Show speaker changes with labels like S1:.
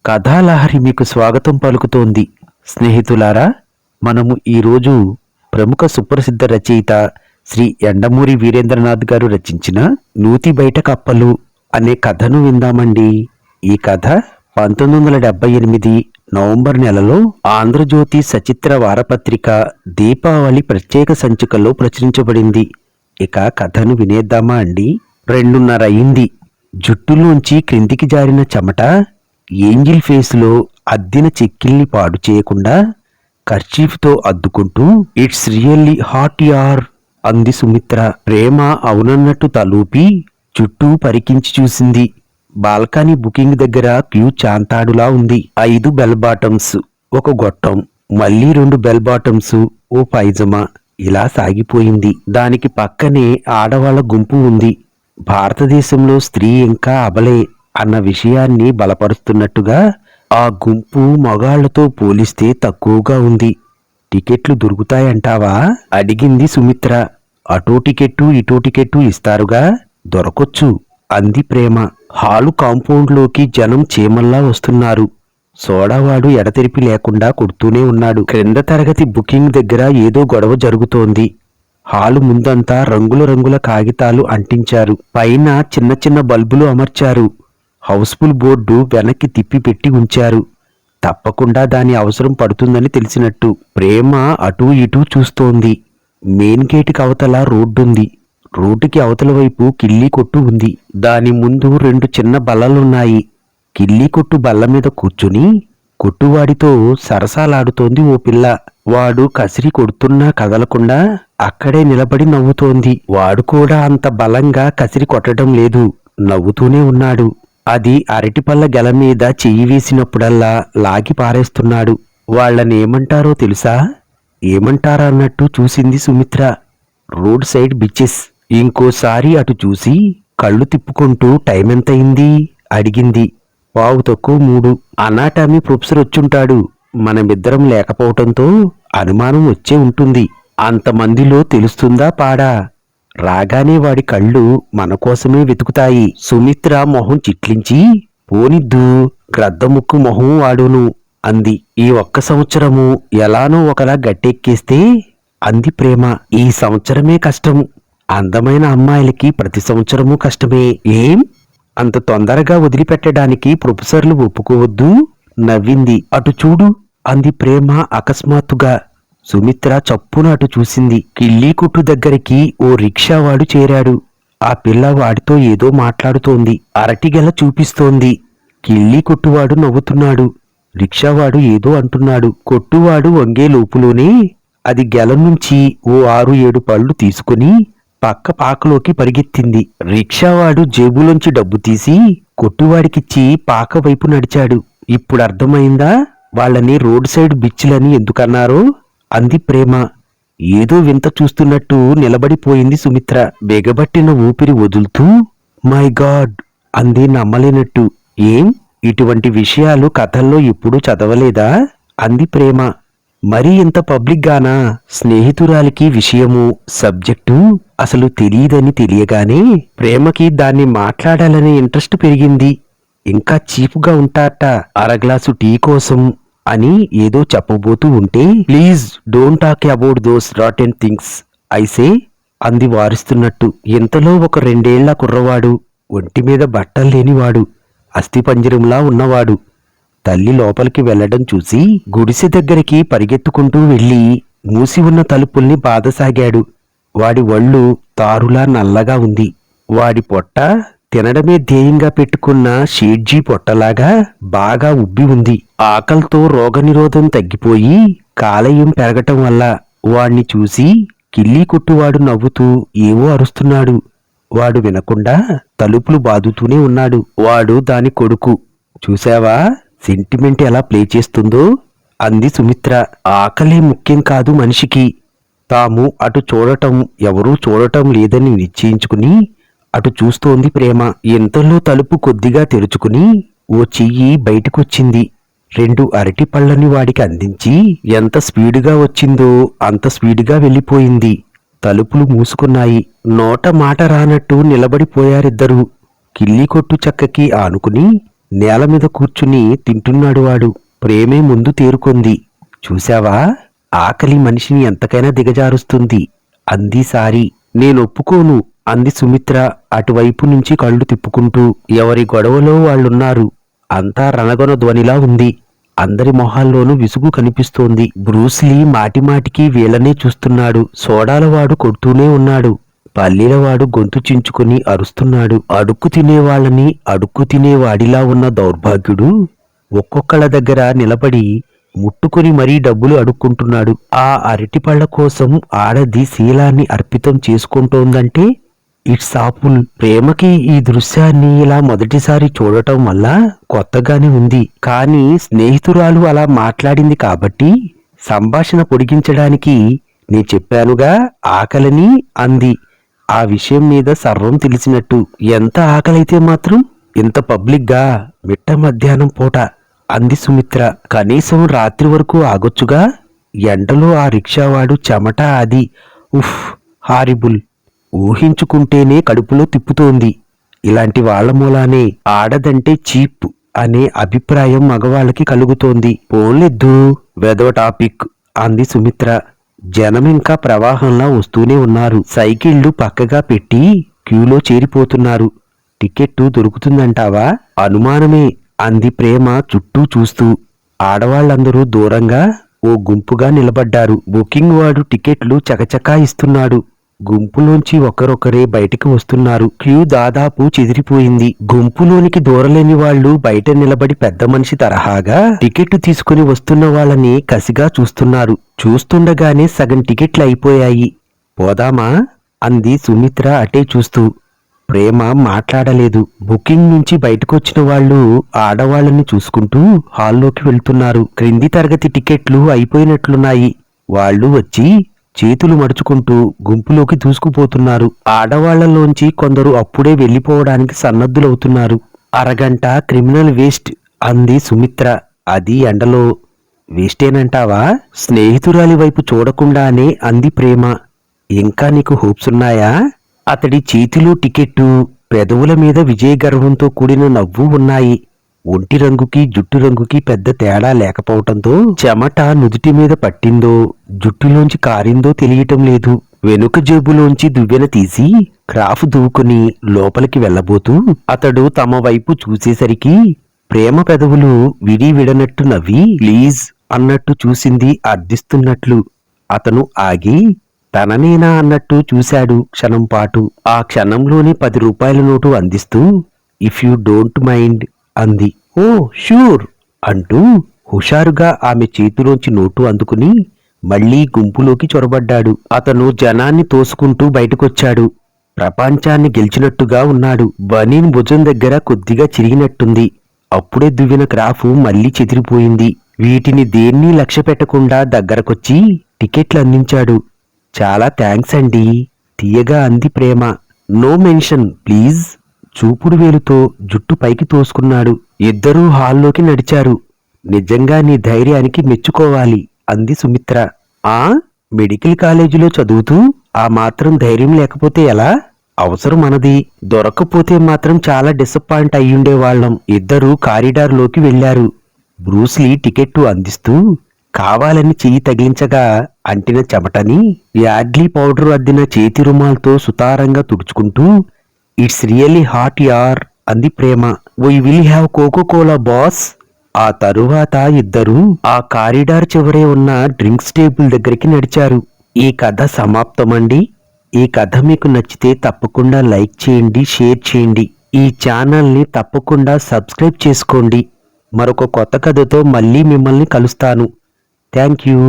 S1: కథాలహరి మీకు స్వాగతం పలుకుతోంది. స్నేహితులారా, మనము ఈరోజు ప్రముఖ సుప్రసిద్ధ రచయిత శ్రీ యండమూరి వీరేంద్రనాథ్ గారు రచించిన నూతి బయట కప్పలు అనే కథను విందామండి. ఈ కథ 1978 నవంబర్ నెలలో ఆంధ్రజ్యోతి సచిత్ర వారపత్రిక దీపావళి ప్రత్యేక సంచికలో ప్రచురించబడింది. ఇక కథను వినేద్దామా అండి. 2:30 అయింది. జుట్టులోంచి క్రిందికి జారిన చెమట ఏంజిల్ ఫేసులో అద్దిన చెక్కిల్ని పాడు చేయకుండా కర్చీఫ్తో అద్దుకుంటూ ఇట్స్ రియల్లీ హాట్ యార్ అంది సుమిత్ర. ప్రేమ అవునన్నట్టు తలూపి చుట్టూ పరికించి చూసింది. బాల్కనీ బుకింగ్ దగ్గర క్యూ చాంతాడులా ఉంది. 5 బెల్ బాటమ్స్, ఒక గొట్టం, మళ్ళీ 2 బెల్ బాటమ్స్, ఓ పైజమా, ఇలా సాగిపోయింది. దానికి పక్కనే ఆడవాళ్ల గుంపు ఉంది. భారతదేశంలో స్త్రీ ఇంకా అబలే అన్న విషయాన్ని బలపరుస్తున్నట్టుగా ఆ గుంపు మగాళ్లతో పోలిస్తే తక్కువగా ఉంది. టికెట్లు దొరుకుతాయంటావా అడిగింది సుమిత్ర. అటో టికెట్టు ఇటో టికెట్టు ఇస్తారుగా, దొరకొచ్చు అంది ప్రేమ. హాలు కాంపౌండ్లోకి జనం చీమల్లా వస్తున్నారు. సోడావాడు ఎడతెరిపి లేకుండా కొడుతూనే ఉన్నాడు. క్రింద తరగతి బుకింగ్ దగ్గర ఏదో గొడవ జరుగుతోంది. హాలు ముందంతా రంగుల రంగుల కాగితాలు అంటించారు. పైన చిన్న చిన్న బల్బులు అమర్చారు. హౌస్ఫుల్ బోర్డు వెనక్కి తిప్పి పెట్టి ఉంచారు. తప్పకుండా దాని అవసరం పడుతుందని తెలిసినట్టు. ప్రేమ అటూ ఇటూ చూస్తోంది. మెయిన్ గేటుకి అవతల రోడ్డుంది. రోడ్డుకి అవతల వైపు కిల్లీ కొట్టు ఉంది. దాని ముందు 2 చిన్న బల్లలున్నాయి. కిల్లీ కొట్టు బల్ల మీద కూర్చుని కొట్టువాడితో సరసాలాడుతోంది ఓ పిల్ల. వాడు కసిరి కొడుతున్నా కదలకుండా అక్కడే నిలబడి నవ్వుతోంది. వాడు కూడా అంత బలంగా కసిరి కొట్టడం లేదు, నవ్వుతూనే ఉన్నాడు. అది అరటిపళ్ళ గెల మీద చెయ్యి వేసినప్పుడల్లా లాగి పారేస్తున్నాడు. వాళ్ళనేమంటారో తెలుసా? ఏమంటారా అన్నట్టు చూసింది సుమిత్ర. Road side బిచ్చెస్. ఇంకోసారి అటు చూసి కళ్ళు తిప్పుకుంటూ టైమెంతయింది అడిగింది. 2:15. అనాటమీ ప్రొఫెసర్ వచ్చుంటాడు. మనమిద్దరం లేకపోవటంతో అనుమానం వచ్చే ఉంటుంది. అంతమందిలో తెలుస్తుందా పాడా? రాగానే వాడి కళ్ళు మనకోసమే వెతుకుతాయి. సుమిత్ర మొహం చిట్లించి, పోనిద్దు, గ్రద్దముక్కు మొహం వాడును అంది. ఈ 1 సంవత్సరము ఎలానో ఒకలా గట్టెక్కేస్తే అంది ప్రేమ. ఈ సంవత్సరమే కష్టం. అందమైన అమ్మాయిలకి ప్రతి సంవత్సరము కష్టమే. ఏం అంత తొందరగా వదిలిపెట్టడానికి ప్రొఫెసర్లు ఒప్పుకోవద్దు నవ్వింది. అటు చూడు అంది ప్రేమ అకస్మాత్తుగా. సుమిత్ర చప్పున అటు చూసింది. కిల్లీ కొట్టు దగ్గరికి ఓ రిక్షావాడు చేరాడు. ఆ పిల్ల వాడితో ఏదో మాట్లాడుతోంది. అరటిగెల చూపిస్తోంది. కిల్లీ కొట్టువాడు నవ్వుతున్నాడు. రిక్షావాడు ఏదో అంటున్నాడు. కొట్టువాడు వంగే లోపులోనే అది గెల నుంచి ఓ 6-7 పళ్ళు తీసుకుని పక్క పాకలోకి పరిగెత్తింది. రిక్షావాడు జేబులోంచి డబ్బు తీసి కొట్టువాడికిచ్చి పాక వైపు నడిచాడు. ఇప్పుడు అర్థమైందా వాళ్ళని రోడ్ సైడ్ బిచ్చులని ఎందుకన్నారో అంది ప్రేమ. ఏదో వింత చూస్తున్నట్టు నిలబడిపోయింది సుమిత్ర. బెగబట్టిన ఊపిరి వదులుతూ మై గాడ్ అంది నమ్మలేనట్టు. ఏం ఇటువంటి విషయాలు కథల్లో ఎప్పుడూ చదవలేదా అంది ప్రేమ. మరీ ఇంత పబ్లిక్ గానా? స్నేహితురాలికి విషయము, సబ్జెక్టు అసలు తెలియదని తెలియగానే ప్రేమకి దాన్ని మాట్లాడాలనే ఇంట్రెస్ట్ పెరిగింది. ఇంకా చీపుగా ఉంటాట. అరగ్లాసు టీ కోసం అని ఏదో చెప్పబోతూ ఉంటే, please don't talk about those rotten things I say అంది వారిస్తున్నట్టు. ఇంతలో ఒక 2 ఏళ్ల కుర్రవాడు, ఒంటి మీద బట్టలు లేనివాడు, అస్థిపంజరంలా ఉన్నవాడు తల్లి లోపలికి వెళ్లడం చూసి గుడిసె దగ్గరికి పరిగెత్తుకుంటూ వెళ్లి మూసి ఉన్న తలుపుల్ని బాదసాగాడు. వాడి ఒళ్ళు తారులా నల్లగా ఉంది. వాడి పొట్ట తినడమే ధ్యేయంగా పెట్టుకున్న షేడ్జీ పొట్టలాగా బాగా ఉబ్బి ఉంది. ఆకలితో రోగనిరోధం తగ్గిపోయి కాలేయం పెరగటం వల్ల వాణ్ణి చూసి కిల్లీ కొట్టువాడు నవ్వుతూ ఏవో అరుస్తున్నాడు. వాడు వినకుండా తలుపులు బాదుతూనే ఉన్నాడు. వాడు దాని కొడుకు. చూశావా సెంటిమెంట్ ఎలా ప్లే చేస్తుందో అంది సుమిత్ర. ఆకలే ముఖ్యం కాదు మనిషికి. తాము అటు చూడటం ఎవరూ చూడటం లేదని నిశ్చయించుకుని అటు చూస్తోంది ప్రేమ. ఇంతలో తలుపు కొద్దిగా తెరుచుకుని ఓ చెయ్యి బయటకొచ్చింది. 2 అరటి పళ్ళని వాడికి అందించి ఎంత స్పీడుగా వచ్చిందో అంత స్పీడుగా వెళ్ళిపోయింది. తలుపులు మూసుకున్నాయి. నోట మాట రానట్టు నిలబడిపోయారిద్దరూ. కిల్లీ కొట్టు చక్కకి ఆనుకుని నేల మీద కూర్చుని తింటున్నాడు వాడు. ప్రేమే ముందు తేరుకుంది. చూశావా, ఆకలి మనిషిని ఎంతకైనా దిగజారుస్తుంది అంది సారి. నేనొప్పుకోను అంది సుమిత్ర అటువైపు నుంచి కళ్ళు తిప్పుకుంటూ. ఎవరి గొడవలో వాళ్ళున్నారు. అంతా రణగొన ధ్వనిలా ఉంది. అందరి మొహాల్లోనూ విసుగు కనిపిస్తోంది. బ్రూస్లీ మాటిమాటికి వీళ్ళనే చూస్తున్నాడు. సోడాలవాడు కొడుతూనే ఉన్నాడు. పల్లీలవాడు గొంతు చించుకుని అరుస్తున్నాడు. అడుక్కు తినేవాళ్ళని అడుక్కు తినేవాడిలా ఉన్న దౌర్భాగ్యుడు ఒక్కొక్కళ్ళ దగ్గర నిలబడి ముట్టుకుని మరీ డబ్బులు అడుక్కుంటున్నాడు. ఆ అరటిపళ్ల కోసం ఆడది శీలాన్ని అర్పితం చేసుకుంటోందంటే ఇట్స్ ఆపుల్. ప్రేమకి ఈ దృశ్యాన్ని ఇలా మొదటిసారి చూడటం వల్ల కొత్తగానే ఉంది. కానీ స్నేహితురాలు అలా మాట్లాడింది కాబట్టి సంభాషణ పొడిగించడానికి నే చెప్పానుగా ఆకలిని అంది. ఆ విషయం మీద సర్వం తెలిసినట్టు. ఎంత ఆకలైతే మాత్రం ఇంత పబ్లిక్గా మిట్ట మధ్యాహ్నం పూట అంది సుమిత్ర. కనీసం రాత్రి వరకు ఆగొచ్చుగా. ఎండలో ఆ రిక్షావాడు చెమట అది. ఉఫ్, హారిబుల్. ఊహించుకుంటేనే కడుపులో తిప్పుతోంది. ఇలాంటి వాళ్ల మూలానే ఆడదంటే చీప్ అనే అభిప్రాయం మగవాళ్ళకి కలుగుతోంది. పోన్లెద్దు, వెదవ టాపిక్ అంది సుమిత్ర. జనమింకా ప్రవాహంలా వస్తూనే ఉన్నారు. సైకిళ్లు పక్కగా పెట్టి క్యూలో చేరిపోతున్నారు. టికెట్టు దొరుకుతుందంటావా? అనుమానమే అంది ప్రేమ చుట్టూ చూస్తూ. ఆడవాళ్లందరూ దూరంగా ఓ గుంపుగా నిలబడ్డారు. బుకింగ్ వాడు టికెట్లు చకచకా ఇస్తున్నాడు. గుంపులోంచి ఒకరొకరే బయటికి వస్తున్నారు. క్యూ దాదాపు చెదిరిపోయింది. గుంపులోనికి దూరలేని వాళ్లు బయట నిలబడి పెద్ద మనిషి తరహాగా టికెట్టు తీసుకుని వస్తున్న వాళ్ళని కసిగా చూస్తున్నారు. చూస్తుండగానే సగం టికెట్లు అయిపోయాయి. పోదామా అంది సుమిత్ర అటే చూస్తూ. ప్రేమ మాట్లాడలేదు. బుకింగ్ నుంచి బయటకొచ్చిన వాళ్ళు ఆడవాళ్ళని చూసుకుంటూ హాల్లోకి వెళ్తున్నారు. క్రింది తరగతి టికెట్లు అయిపోయినట్లున్నాయి. వాళ్ళు వచ్చి చేతులు మడుచుకుంటూ గుంపులోకి దూసుకుపోతున్నారు. ఆడవాళ్లలోంచి కొందరు అప్పుడే వెళ్లిపోవడానికి సన్నద్ధులవుతున్నారు. అరగంట క్రిమినల్ వేస్ట్ అంది సుమిత్ర. అది ఎండలో. వేస్టేనంటావా? స్నేహితురాలి వైపు చూడకుండానే అంది ప్రేమ. ఇంకా నీకు హోప్సున్నాయా? అతడి చేతిలో టికెట్టు, పెదవుల మీద విజయగర్వంతో కూడిన నవ్వు ఉన్నాయి. ఒంటి రంగుకి జుట్టు రంగుకి పెద్ద తేడా లేకపోవటంతో చెమట నుదుటి మీద పట్టిందో జుట్టులోంచి కారిందో తెలియటం లేదు. వెనుక జేబులోంచి దువ్వెన తీసి క్రాఫ్ దువ్వుకుని లోపలికి వెళ్లబోతూ అతడు తమ వైపు చూసేసరికి ప్రేమ పెదవులు విడి విడనట్టు నవ్వి ప్లీజ్ అన్నట్టు చూసింది అర్థిస్తున్నట్లు. అతను ఆగి తననేనా అన్నట్టు చూశాడు క్షణం పాటు. ఆ క్షణంలోనే 10 రూపాయల నోటు అందిస్తూ ఇఫ్ యూ డోంట్ మైండ్ అంది. ఓ ష్యూర్ అంటూ హుషారుగా ఆమె చేతిలోంచి నోటు అందుకుని మళ్లీ గుంపులోకి చొరబడ్డాడు. అతను జనాన్ని తోసుకుంటూ బయటకొచ్చాడు. ప్రపంచాన్ని గెలిచినట్టుగా ఉన్నాడు. బనీన్ భుజం దగ్గర కొద్దిగా చిరిగినట్టుంది. అప్పుడే దువ్విన క్రాఫు మళ్లీ చెదిరిపోయింది. వీటిని దేన్నీ లక్ష్య పెట్టకుండా దగ్గరకొచ్చి టికెట్లు అందించాడు. చాలా థ్యాంక్స్ అండి తీయగా అంది ప్రేమ. No mention please. చూపుడు వేలుతో జుట్టు పైకి తోసుకున్నాడు. ఇద్దరూ హాల్లోకి నడిచారు. నిజంగా నీ ధైర్యానికి మెచ్చుకోవాలి అంది సుమిత్ర. ఆ మెడికల్ కాలేజీలో చదువుతూ ఆ మాత్రం ధైర్యం లేకపోతే ఎలా? అవసరం మనది. దొరక్కపోతే మాత్రం చాలా డిసప్పాయింట్ అయ్యుండేవాళ్లం. ఇద్దరూ కారిడార్లోకి వెళ్లారు. బ్రూస్లీ టికెట్టు అందిస్తూ కావాలని చెయ్యి తగిలించగా అంటిన చెమటని యాడ్లీ పౌడరు అద్దిన చేతి రుమాల్తో సుతారంగా తుడుచుకుంటూ ఇట్స్ రియల్లీ హాట్ యార్ అంది Prema. We will have coca cola boss. ఆ తరువాత ఇద్దరూ ఆ కారిడార్ చివరే ఉన్న డ్రింక్స్ టేబుల్ దగ్గరికి నడిచారు. ఈ కథ సమాప్తమండి. ఈ కథ మీకు నచ్చితే తప్పకుండా లైక్ చేయండి, షేర్ చేయండి. ఈ ఛానల్ని తప్పకుండా సబ్స్క్రైబ్ చేసుకోండి. మరొక కొత్త కథతో మళ్ళీ మిమ్మల్ని కలుస్తాను. Thank you.